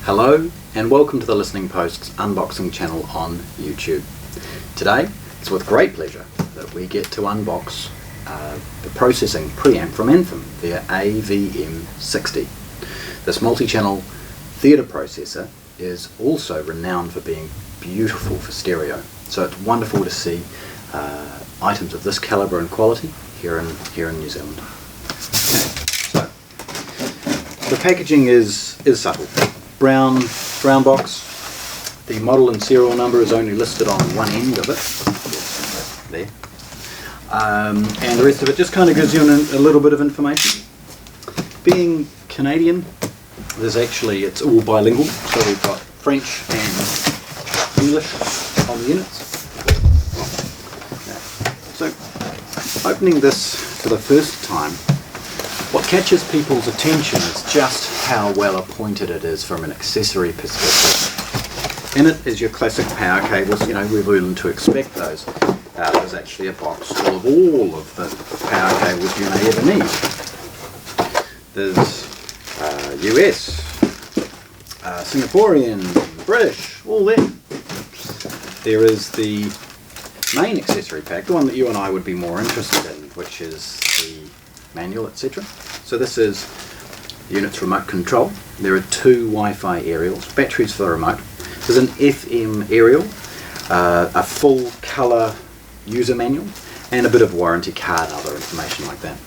Hello and welcome to the Listening Post's unboxing channel on YouTube. Today it's with great pleasure that we get to unbox the processing preamp from Anthem, their AVM60. This multi-channel theatre processor is also renowned for being beautiful for stereo, so it's wonderful to see items of this calibre and quality here in New Zealand. Okay, so the packaging is subtle. Brown box. The model and serial number is only listed on one end of it, there, and the rest of it just kind of gives you a little bit of information. Being Canadian, it's all bilingual, so we've got French and English on the units. Okay. So, opening this for the first time, what catches people's attention is just how well appointed it is from an accessory perspective. In it is your classic power cables. You know, we've learned to expect those. There's actually a box full of all of the power cables you may ever need. There's US, Singaporean, British, all there. There is the main accessory pack, the one that you and I would be more interested in, which is the manual, etc. So this is the unit's remote control. There are two Wi-Fi aerials, batteries for the remote. There's an FM aerial, a full colour user manual, and a bit of warranty card and other information like that.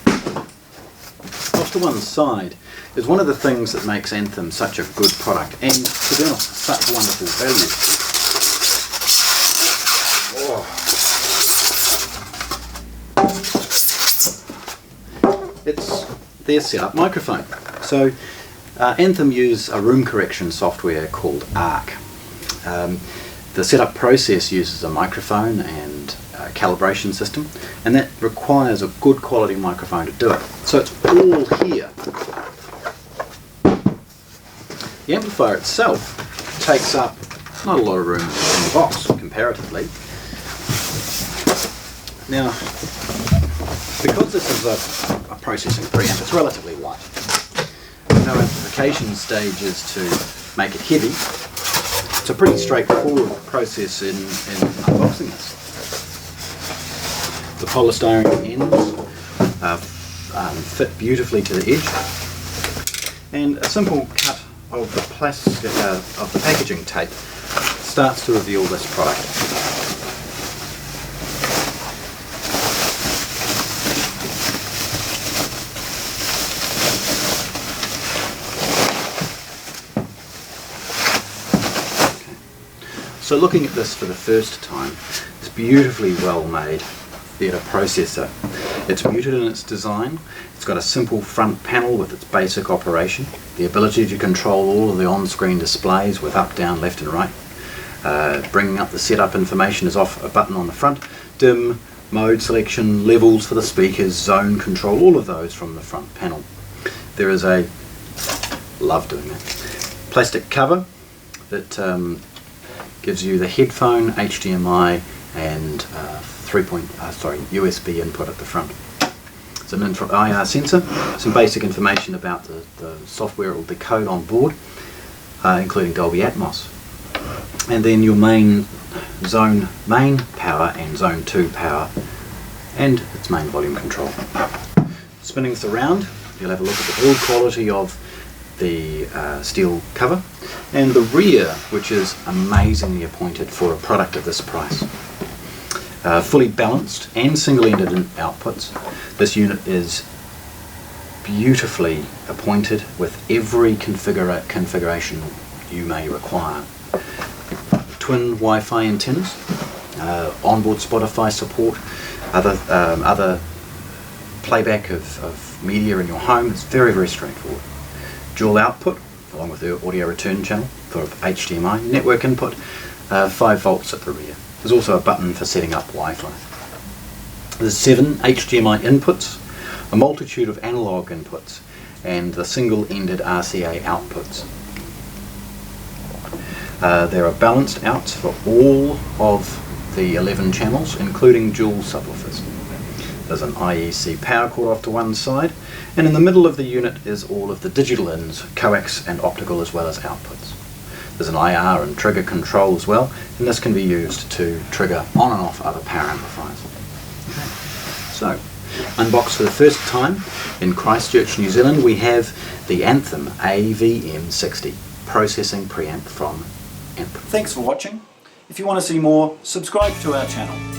Off to one side is one of the things that makes Anthem such a good product, and to be honest, such wonderful value. It's their setup microphone. So Anthem use a room correction software called ARC. The setup process uses a microphone and a calibration system, and that requires a good quality microphone to do it. So it's all here. The amplifier itself takes up not a lot of room in the box comparatively. Now, because this is a processing preamp, it's relatively light. No amplification stages to make it heavy. It's a pretty straightforward process in unboxing this. The polystyrene ends fit beautifully to the edge, and a simple cut of the plastic of the packaging tape starts to reveal this product. So looking at this for the first time, it's beautifully well made theatre processor. It's muted in its design, it's got a simple front panel with its basic operation, the ability to control all of the on-screen displays with up, down, left and right. Bringing up the setup information is off a button on the front, dim, mode selection, levels for the speakers, zone control, all of those from the front panel. There is a, love doing that, plastic cover that gives you the headphone, HDMI and USB input at the front. It's an infrared IR sensor, some basic information about the software it will decode on board, including Dolby Atmos. And then your main power and zone 2 power and its main volume control. Spinning this around, you'll have a look at the build quality of the steel cover, and the rear, which is amazingly appointed for a product of this price. Fully balanced and single-ended outputs. This unit is beautifully appointed with every configuration you may require. Twin Wi-Fi antennas, onboard Spotify support, other playback of media in your home. It's very, very straightforward. Dual output, along with the audio return channel for HDMI, network input, 5 volts at the rear. There's also a button for setting up Wi-Fi. There's 7 HDMI inputs, a multitude of analog inputs, and the single-ended RCA outputs. There are balanced outs for all of the 11 channels, including dual subwoofers. There's an IEC power cord off to one side, and in the middle of the unit is all of the digital ins, coax and optical, as well as outputs. There's an IR and trigger control as well, and this can be used to trigger on and off other power amplifiers. Okay. So, unboxed for the first time in Christchurch, New Zealand, we have the Anthem AVM 60 processing preamp from Anthem. Thanks for watching. If you want to see more, subscribe to our channel.